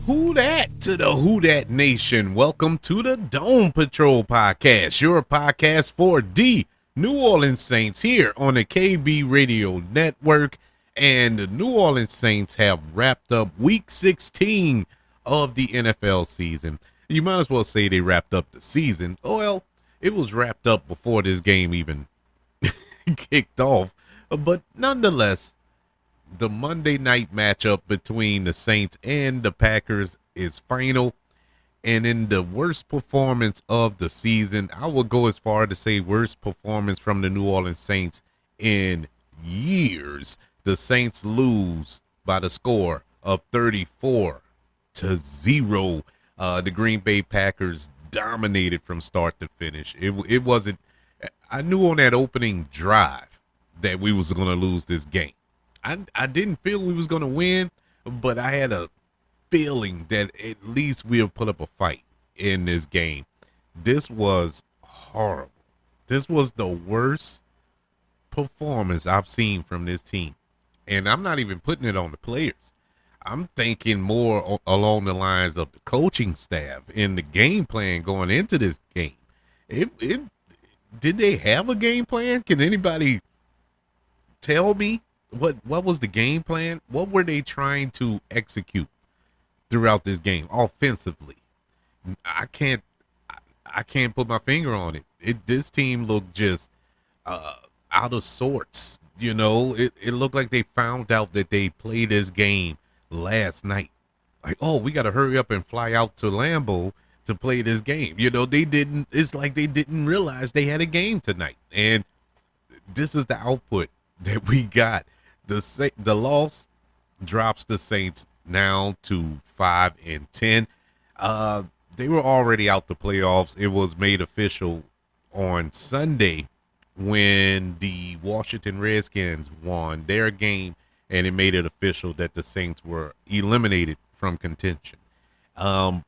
Who dat to the Who Dat Nation? Welcome to the Dome Patrol podcast, your podcast for the New Orleans Saints here on the KB Radio Network. And the New Orleans Saints have wrapped up week 16 of the NFL season. You might as well say they wrapped up the season. Well, it was wrapped up before this game even kicked off. But nonetheless, the Monday night matchup between the Saints and the Packers is final. And in the worst performance of the season, I would go as far to say worst performance from the New Orleans Saints in years. The Saints lose by the score of 34-0. The Green Bay Packers dominated from start to finish. It wasn't. I knew on that opening drive that we was going to lose this game. I didn't feel we was going to win, but I had a feeling that at least we'll put up a fight in this game. This was horrible. This was the worst performance I've seen from this team. And I'm not even putting it on the players. I'm thinking more along the lines of the coaching staff and the game plan going into this game. Did they have a game plan? Can anybody tell me what was the game plan? What were they trying to execute throughout this game offensively? I can't put my finger on it. This team looked just out of sorts. You know, it looked like they found out that they played this game last night. Like, oh, we got to hurry up and fly out to Lambeau to play this game. You know, they didn't. It's like they didn't realize they had a game tonight, and this is the output that we got. The loss drops the Saints now to 5-10. They were already out the playoffs. It was made official on Sunday when the Washington Redskins won their game, and it made it official that the Saints were eliminated from contention. Well,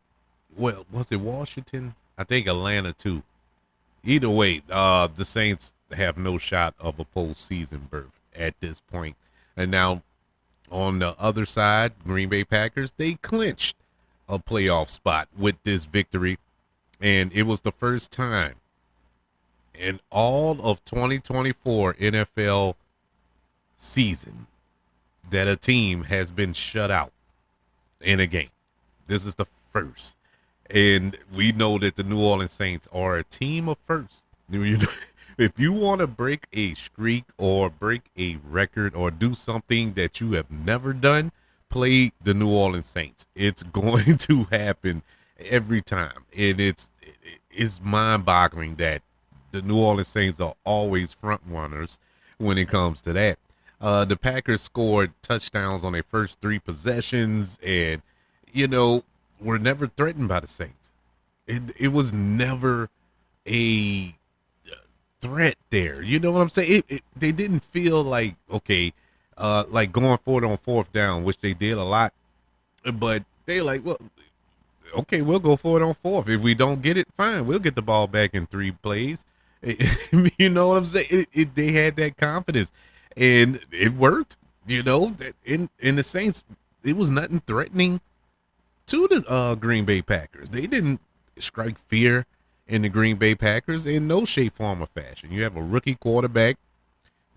was it Washington? I think Atlanta too. Either way, the Saints have no shot of a postseason berth at this point. And now on the other side, Green Bay Packers, they clinched a playoff spot with this victory. And it was the first time in all of 2024 NFL season that a team has been shut out in a game. This is the first. And we know that the New Orleans Saints are a team of first. You know, if you want to break a streak or break a record or do something that you have never done, play the New Orleans Saints. It's going to happen every time. And it's mind-boggling that the New Orleans Saints are always front runners when it comes to that. The Packers scored touchdowns on their first three possessions and, you know, were never threatened by the Saints. It was never a threat there. You know what I'm saying? They didn't feel like, okay, like going for it on fourth down, which they did a lot. But they like, well, okay, we'll go for it on fourth. If we don't get it, fine. We'll get the ball back in 3 plays. You know what I'm saying? They had that confidence, and it worked. You know, in the Saints, it was nothing threatening to the Green Bay Packers. They didn't strike fear in the Green Bay Packers in no shape, form, or fashion. You have a rookie quarterback.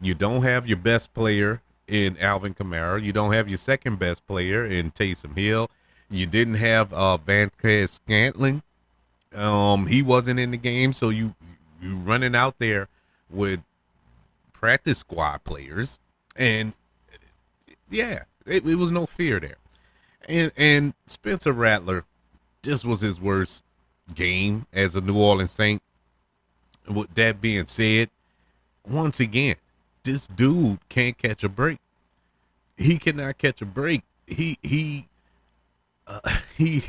You don't have your best player in Alvin Kamara. You don't have your second best player in Taysom Hill. You didn't have Van Scantling. He wasn't in the game, so you running out there with practice squad players, and yeah, it was no fear there. And Spencer Rattler, this was his worst game as a New Orleans Saint. With that being said, once again, this dude can't catch a break. He cannot catch a break. He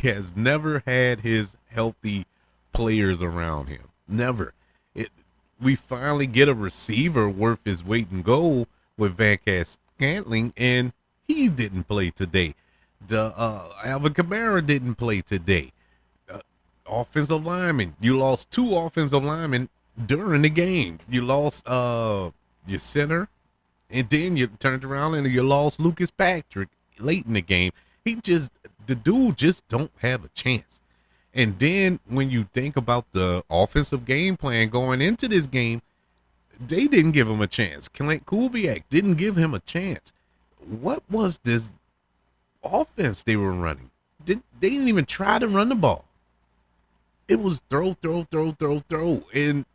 has never had his healthy players around him. Never. We finally get a receiver worth his weight in gold with Van Scantling, and he didn't play today. The Alvin Kamara didn't play today. Offensive linemen. You lost 2 offensive linemen during the game. You lost your center, and then you turned around and you lost Lucas Patrick late in the game. He just the dude just don't have a chance. And then when you think about the offensive game plan going into this game, they didn't give him a chance. Clint Kubiak didn't give him a chance. What was this offense they were running? They didn't even try to run the ball. It was throw. And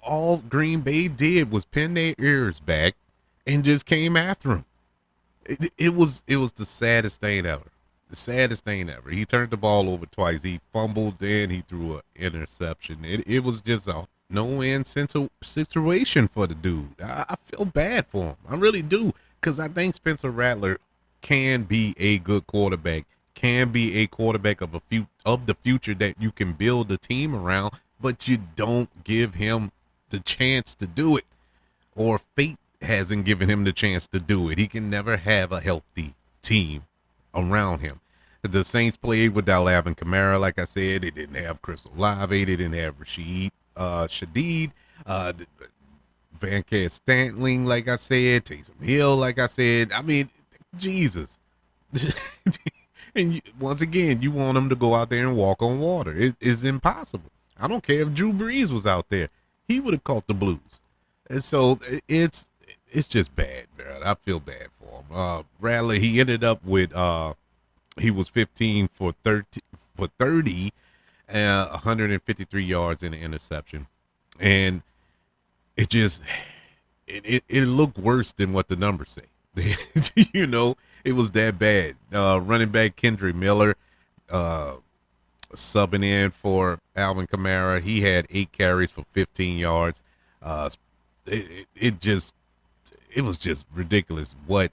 all Green Bay did was pin their ears back and just came after him. It was the saddest thing ever. The saddest thing ever. He turned the ball over twice. He fumbled, then he threw an interception. It was just a no-win situation for the dude. I feel bad for him. I really do, because I think Spencer Rattler can be a good quarterback, can be a quarterback of the future that you can build a team around, but you don't give him the chance to do it, or fate hasn't given him the chance to do it. He can never have a healthy team around him. The Saints played without Alvin Kamara, like I said. They didn't have Chris Olave. They didn't have Shadeed, Van Cat Stantling, like I said, Taysom Hill, like I said. I mean, Jesus. And once again, you want him to go out there and walk on water. It is impossible. I don't care if Drew Brees was out there. He would have caught the blues. And so it's just bad, man. I feel bad for him. Rattler, he ended up with he was 15 for 30, 153 yards in the interception. And it just it looked worse than what the numbers say. You know, it was that bad. Running back Kendrick Miller subbing in for Alvin Kamara. He had 8 carries for 15 yards. It was just ridiculous what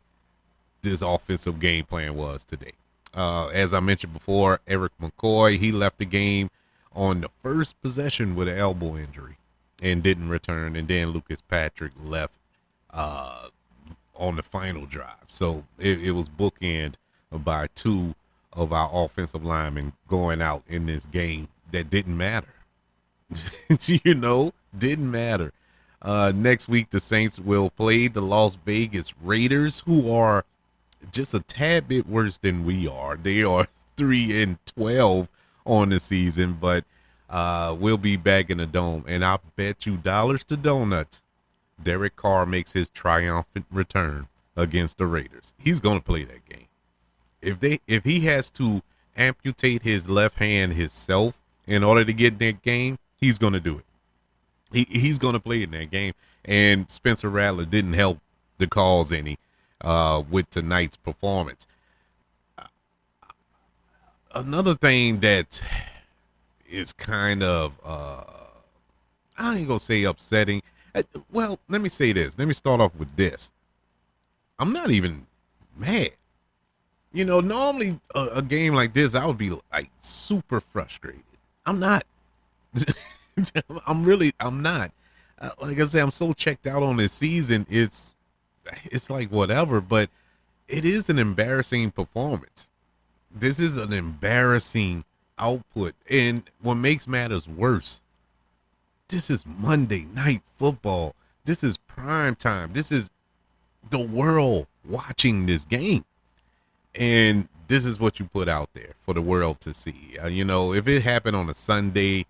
this offensive game plan was today. As I mentioned before, Eric McCoy, he left the game on the first possession with an elbow injury and didn't return. And then Lucas Patrick left on the final drive. So it was bookend by 2 of our offensive linemen going out in this game that didn't matter. Didn't matter. Next week, the Saints will play the Las Vegas Raiders, who are just a tad bit worse than we are. They are 3-12 on the season, but we'll be back in the Dome. And I bet you dollars to donuts, Derek Carr makes his triumphant return against the Raiders. He's going to play that game. If he has to amputate his left hand himself in order to get that game, he's going to do it. He's going to play in that game. And Spencer Rattler didn't help the cause any with tonight's performance. Another thing that is kind of, I ain't going to say upsetting. Well, let me say this. Let me start off with this. I'm not even mad. Normally a game like this, I would be like super frustrated. I'm not. I'm not. Like I said, I'm so checked out on this season. It's like whatever, but it is an embarrassing performance. This is an embarrassing output. And what makes matters worse, this is Monday Night Football. This is prime time. This is the world watching this game. And this is what you put out there for the world to see. If it happened on a Sunday,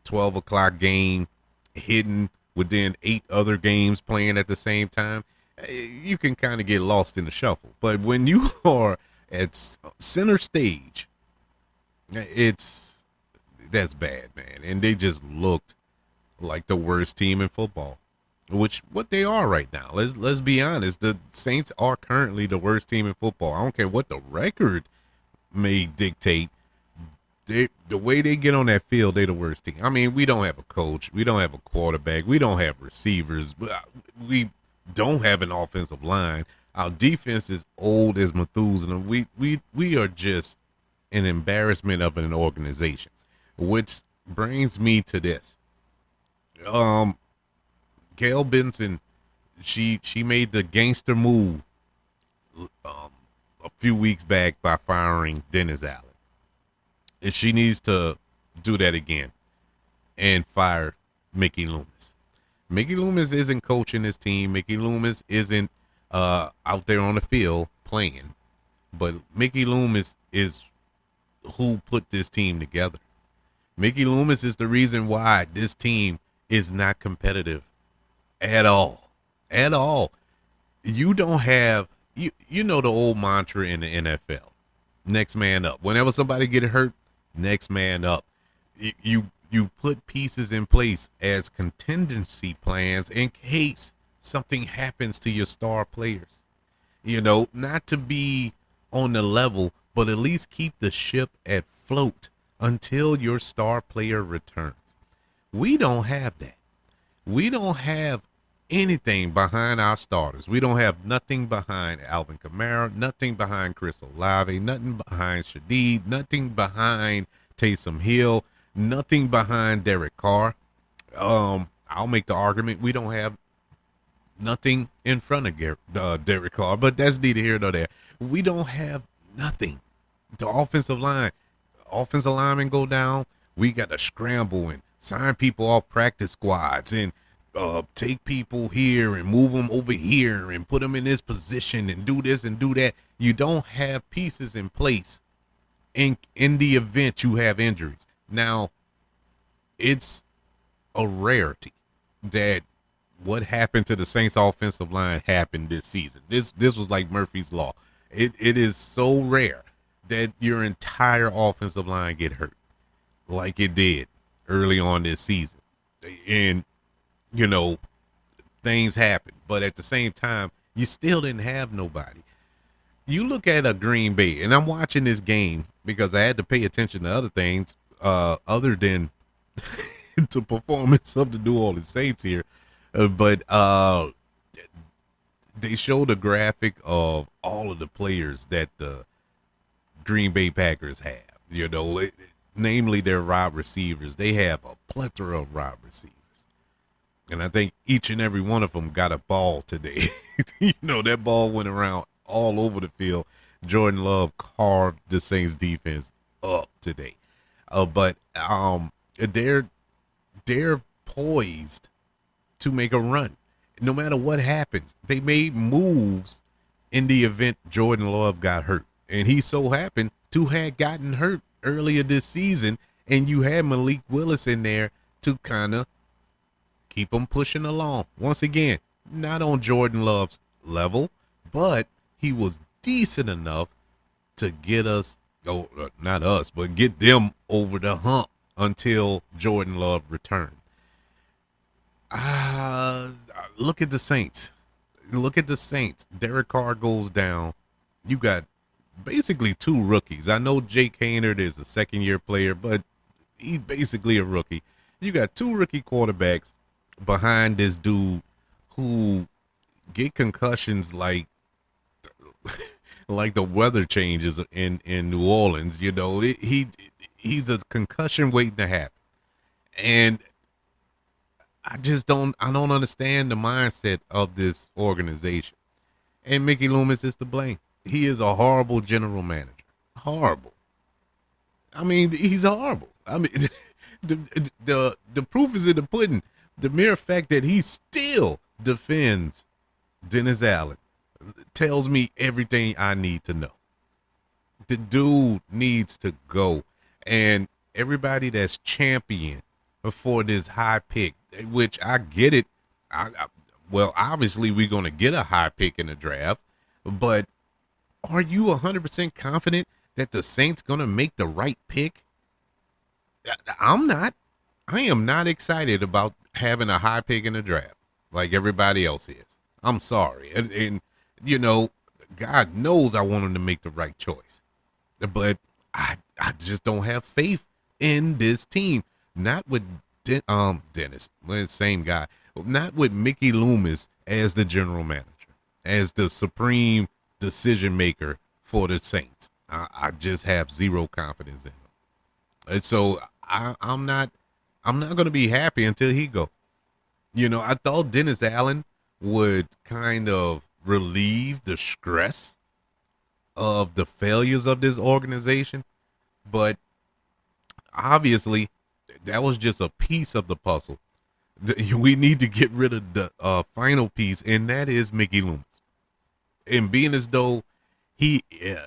12 o'clock game, hidden within 8 other games playing at the same time, you can kind of get lost in the shuffle. But when you are at center stage, that's bad, man. And they just looked like the worst team in football, which what they are right now. Let's be honest. The Saints are currently the worst team in football. I don't care what the record may dictate. The way they get on that field, they're the worst team. I mean, we don't have a coach. We don't have a quarterback. We don't have receivers. We don't have an offensive line. Our defense is old as Methuselah. We are just an embarrassment of an organization, which brings me to this. Gail Benson, she made the gangster move a few weeks back by firing Dennis Allen. And she needs to do that again and fire Mickey Loomis. Mickey Loomis isn't coaching his team. Mickey Loomis isn't out there on the field playing. But Mickey Loomis is who put this team together. Mickey Loomis is the reason why this team is not competitive at all. At all. You don't have you know the old mantra in the NFL. Next man up. Whenever somebody get hurt, next man up. You put pieces in place as contingency plans in case something happens to your star players. Not to be on the level, but at least keep the ship at float until your star player returns. We don't have that. We don't have anything behind our starters. We don't have nothing behind Alvin Kamara, nothing behind Chris Olave, nothing behind Shadeed, nothing behind Taysom Hill, nothing behind Derek Carr. I'll make the argument we don't have nothing in front of Derek Carr, but that's neither here nor there. We don't have nothing. The offensive linemen go down. We got to scramble and sign people off practice squads and take people here and move them over here and put them in this position and do this and do that. You don't have pieces in place in the event you have injuries. Now, it's a rarity that what happened to the Saints offensive line happened this season. This was like Murphy's Law. It is so rare that your entire offensive line get hurt like it did early on this season. And, things happen. But at the same time, you still didn't have nobody. You look at a Green Bay, and I'm watching this game because I had to pay attention to other things other than the performance of the New Orleans Saints here. But they showed a graphic of all of the players that the Green Bay Packers have, namely their wide receivers. They have a plethora of wide receivers. And I think each and every one of them got a ball today. That ball went around all over the field. Jordan Love carved the Saints defense up today. But they're poised to make a run. No matter what happens, they made moves in the event Jordan Love got hurt. And he so happened to have gotten hurt earlier this season. And you had Malik Willis in there to kind of keep them pushing along. Once again, not on Jordan Love's level, but he was decent enough to get us, not us, but get them over the hump until Jordan Love returned. Look at the Saints. Derek Carr goes down. You got basically two rookies. I know Jake Haynard is a second-year player, but he's basically a rookie. You got two rookie quarterbacks behind this dude who get concussions like the weather changes in New Orleans. He's a concussion waiting to happen. And I don't understand the mindset of this organization. And Mickey Loomis is to blame. He is a horrible general manager. Horrible. I mean, he's horrible. I mean, the proof is in the pudding. The mere fact that he still defends Dennis Allen tells me everything I need to know. The dude needs to go. And everybody that's championed for this high pick, which I get it. Well, obviously we're going to get a high pick in the draft, but are you 100% confident that the Saints going to make the right pick? I'm not. I am not excited about having a high pick in the draft like everybody else is. I'm sorry. And God knows I want him to make the right choice. But I just don't have faith in this team. Not with Dennis, same guy. Not with Mickey Loomis as the general manager, as the supreme decision maker for the Saints. I just have zero confidence in him. And so I'm not going to be happy until he go. I thought Dennis Allen would kind of relieve the stress of the failures of this organization, but obviously that was just a piece of the puzzle. We need to get rid of the final piece, and that is Mickey Loomis. And being as though he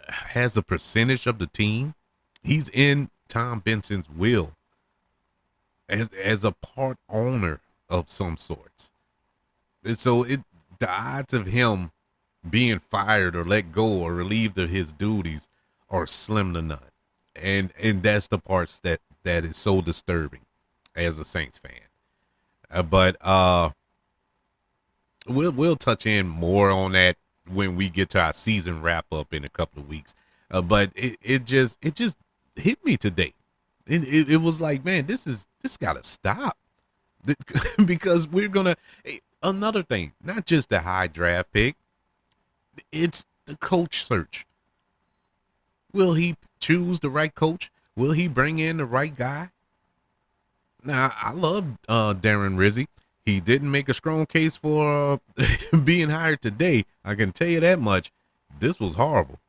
has a percentage of the team, He's in Tom Benson's will as a part owner of some sorts. And so the odds of him being fired or let go or relieved of his duties are slim to none. And that's the parts that is so disturbing as a Saints fan. But we'll touch in more on that when we get to our season wrap up in a couple of weeks. But it just hit me today. It was like, man, this gotta stop. Because we're gonna another thing, not just the high draft pick, it's the coach search. Will he choose the right coach? Will he bring in the right guy? Now, I love Darren Rizzi. He didn't make a strong case for being hired today. I can tell you that much. This was horrible.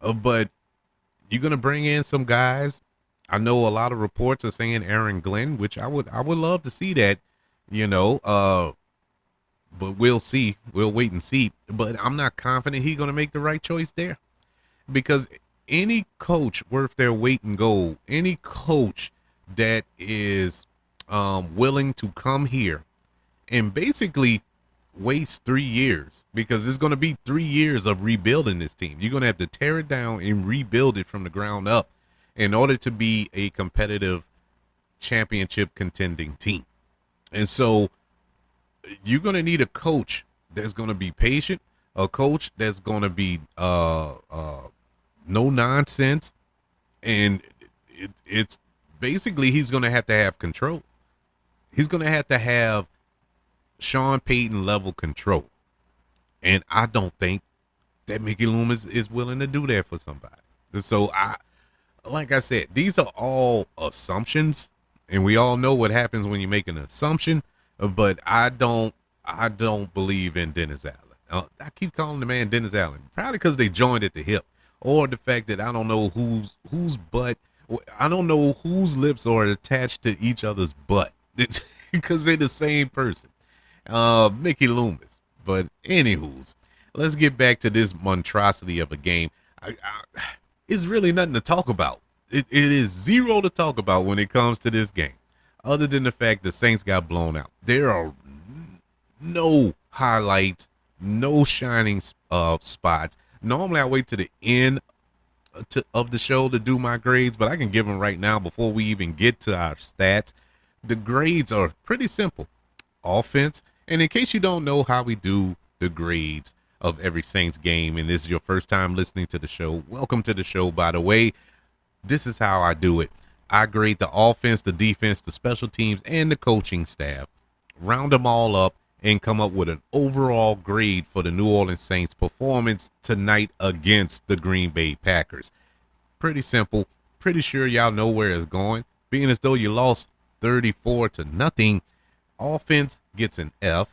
But you're gonna bring in some guys. I know a lot of reports are saying Aaron Glenn, which I would love to see that. You know, but we'll see. We'll wait and see. But I'm not confident he's gonna make the right choice there, because any coach worth their weight in gold, any coach that is willing to come here and basically waste 3 years, because it's going to be 3 years of rebuilding this team. You're going to have to tear it down and rebuild it from the ground up in order to be a competitive championship contending team. And so you're going to need a coach that's going to be patient, a coach that's going to be no nonsense, and it's basically he's going to have control. He's going to have Sean Payton level control, and I don't think that Mickey Loomis is willing to do that for somebody. So like I said, these are all assumptions, and we all know what happens when you make an assumption. But I don't believe in Dennis Allen. I keep calling the man Dennis Allen, probably because they joined at the hip, or the fact that I don't know whose butt, I don't know whose lips are attached to each other's butt, because they're the same person. Mickey Loomis. But anywho's, let's get back to this monstrosity of a game. It's really nothing to talk about. It is zero to talk about when it comes to this game, other than the fact the Saints got blown out. There are no highlights, no shining spots. Normally I wait to the end of the show to do my grades, but I can give them right now before we even get to our stats. The grades are pretty simple. Offense, and in case you don't know how we do the grades of every Saints game, and this is your first time listening to the show, welcome to the show, by the way. This is how I do it. I grade the offense, the defense, the special teams, and the coaching staff, round them all up, and come up with an overall grade for the New Orleans Saints performance tonight against the Green Bay Packers. Pretty simple. Pretty sure y'all know where it's going, being as though you lost 34-0. Offense gets an F,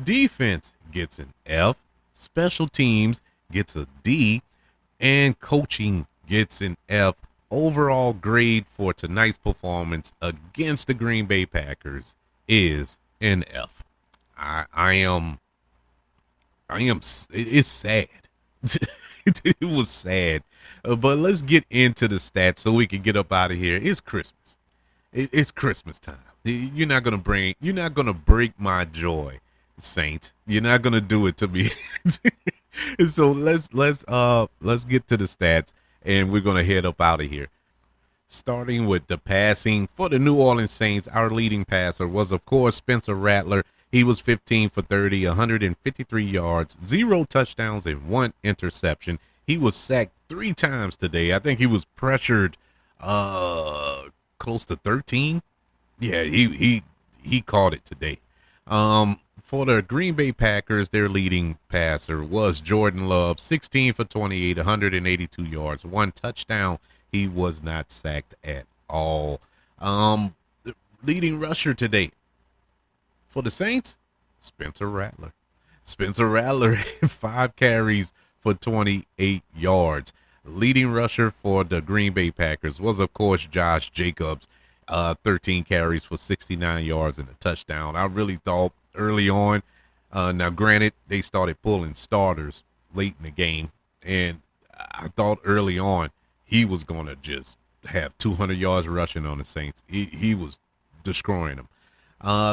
defense gets an F, special teams gets a D, and coaching gets an F. Overall grade for tonight's performance against the Green Bay Packers is an F. It's sad. It was sad. But let's get into the stats so we can get up out of here. It's Christmas. It's Christmas time. You're not gonna break my joy, Saints. You're not gonna do it to me. So let's get to the stats, and we're gonna head up out of here. Starting with the passing for the New Orleans Saints, our leading passer was, of course, Spencer Rattler. He was 15 for 30, 153 yards, 0 touchdowns, and 1 interception. He was sacked 3 times today. I think he was pressured close to 13. Yeah, he caught it today. For the Green Bay Packers, their leading passer was Jordan Love, 16 for 28, 182 yards, 1 touchdown. He was not sacked at all. The leading rusher today for the Saints, Spencer Rattler. Spencer Rattler, 5 carries for 28 yards. Leading rusher for the Green Bay Packers was, of course, Josh Jacobs. 13 carries for 69 yards and a touchdown. I really thought early on, now granted, they started pulling starters late in the game, and I thought early on he was going to just have 200 yards rushing on the Saints. He was destroying them.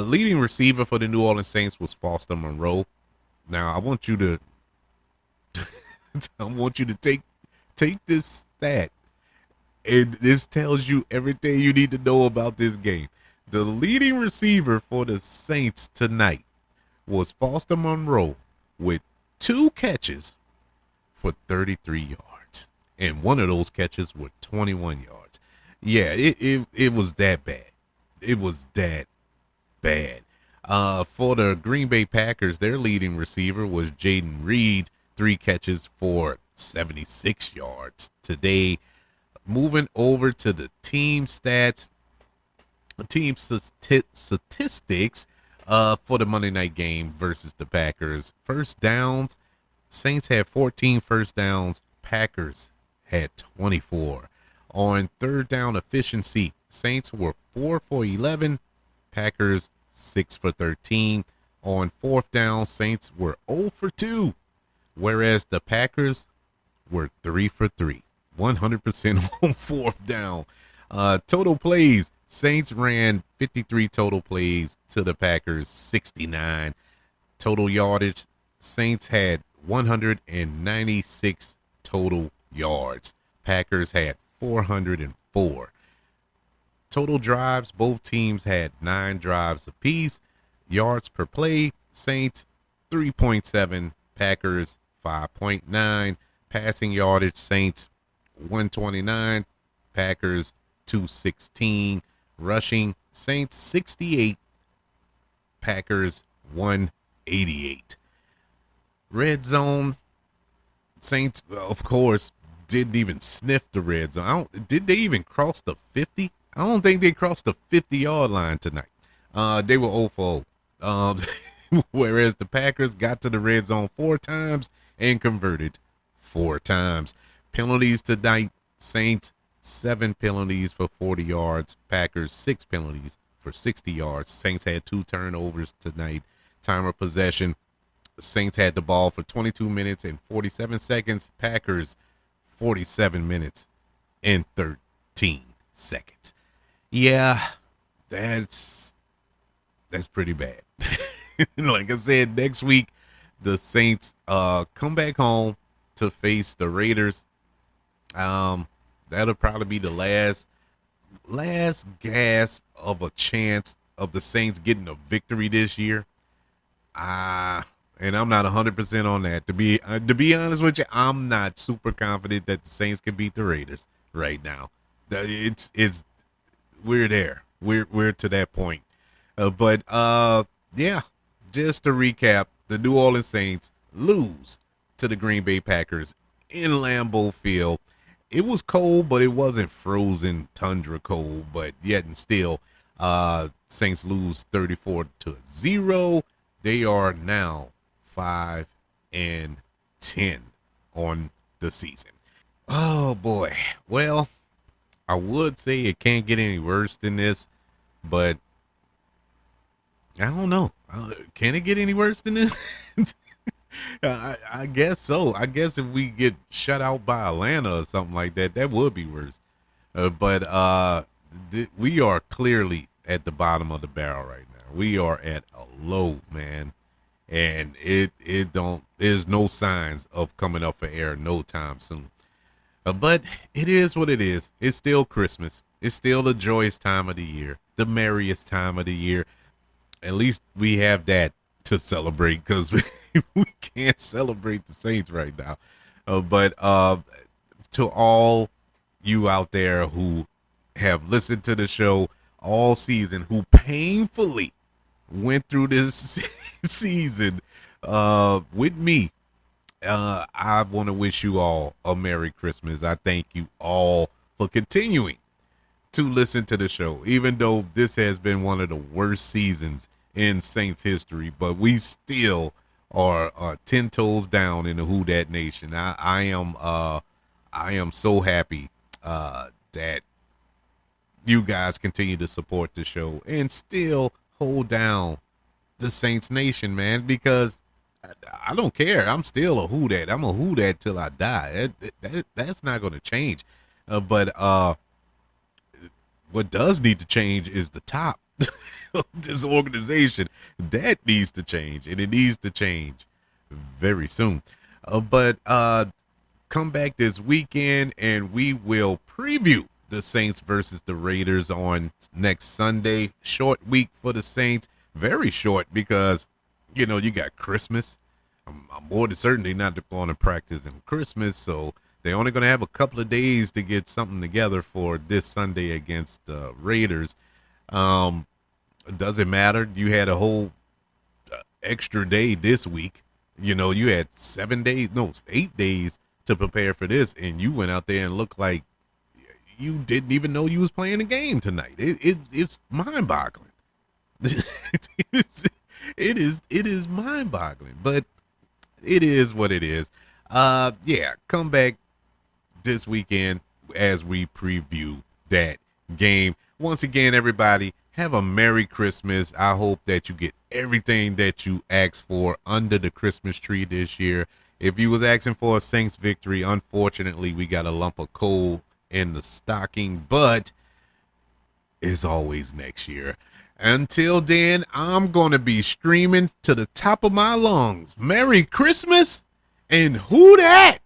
Leading receiver for the New Orleans Saints was Foster Monroe. Now I want you to take this stat, and this tells you everything you need to know about this game. The leading receiver for the Saints tonight was Foster Monroe with 2 catches for 33 yards, and one of those catches were 21 yards. Yeah, it was that bad. It was that bad. For the Green Bay Packers, their leading receiver was Jaden Reed, 3 catches for 76 yards today. Moving over to the team stats, team statistics for the Monday night game versus the Packers. First downs, Saints had 14 first downs. Packers had 24. On third down efficiency, Saints were 4 for 11. Packers 6 for 13. On fourth down, Saints were 0 for 2, whereas the Packers were 3 for 3. 100% on fourth down. Total plays, Saints ran 53 total plays to the Packers 69. Total yardage, Saints had 196 total yards. Packers had 404. Total drives, both teams had 9 drives apiece. Yards per play, Saints 3.7, Packers 5.9. Passing yardage, Saints 129, Packers 216. Rushing, Saints 68, Packers 188. Red zone, Saints, of course, didn't even sniff the red zone. Did they even cross the 50? I don't think they crossed the 50-yard line tonight. They were 0 for 0. Whereas the Packers got to the red zone 4 times and converted 4 times. Penalties tonight, Saints 7 penalties for 40 yards. Packers 6 penalties for 60 yards. Saints had 2 turnovers tonight. Time of possession, Saints had the ball for 22 minutes and 47 seconds. Packers 47 minutes and 13 seconds. Yeah, that's pretty bad. Like I said, next week the Saints come back home to face the Raiders. That'll probably be the last gasp of a chance of the Saints getting a victory this year. And I'm not 100% on that. To be honest with you, I'm not super confident that the Saints can beat the Raiders right now. We're there. We're to that point. But yeah, just to recap, the New Orleans Saints lose to the Green Bay Packers in Lambeau Field. It was cold, but it wasn't frozen tundra cold. But yet and still, Saints lose 34-0. They are now 5-10 on the season. Oh boy. Well, I would say it can't get any worse than this, but I don't know. Can it get any worse than this? I guess so. I guess if we get shut out by Atlanta or something like that, that would be worse. But we are clearly at the bottom of the barrel right now. We are at a low, man, and there's no signs of coming up for air no time soon. But it is what it is. It's still Christmas. It's still the joyous time of the year, the merriest time of the year. At least we have that to celebrate, because we can't celebrate the Saints right now. But to all you out there who have listened to the show all season, who painfully went through this season with me, I want to wish you all a Merry Christmas. I thank you all for continuing to listen to the show, even though this has been one of the worst seasons in Saints history, but we still are 10 toes down in the Who Dat Nation. I am so happy that you guys continue to support the show and still hold down the Saints Nation, man, because I don't care. I'm still a Who Dat. I'm a Who Dat till I die. That's not going to change. But What does need to change is the top of this organization. That needs to change, and it needs to change very soon. But come back this weekend, and we will preview the Saints versus the Raiders on next Sunday. Short week for the Saints. Very short because, you got Christmas. I'm more than certainly not going to practice in Christmas, so they're only going to have a couple of days to get something together for this Sunday against the Raiders. Doesn't matter. You had a whole extra day this week. You had 7 days, no, 8 days to prepare for this, and you went out there and looked like you didn't even know you was playing a game tonight. It's mind-boggling. it is mind-boggling, but it is what it is. Yeah, come back this weekend as we preview that game. Once again, everybody, have a Merry Christmas. I hope that you get everything that you asked for under the Christmas tree this year. If you was asking for a Saints victory, unfortunately, we got a lump of coal in the stocking, but it's always next year. Until then, I'm going to be screaming to the top of my lungs, Merry Christmas, and who dat?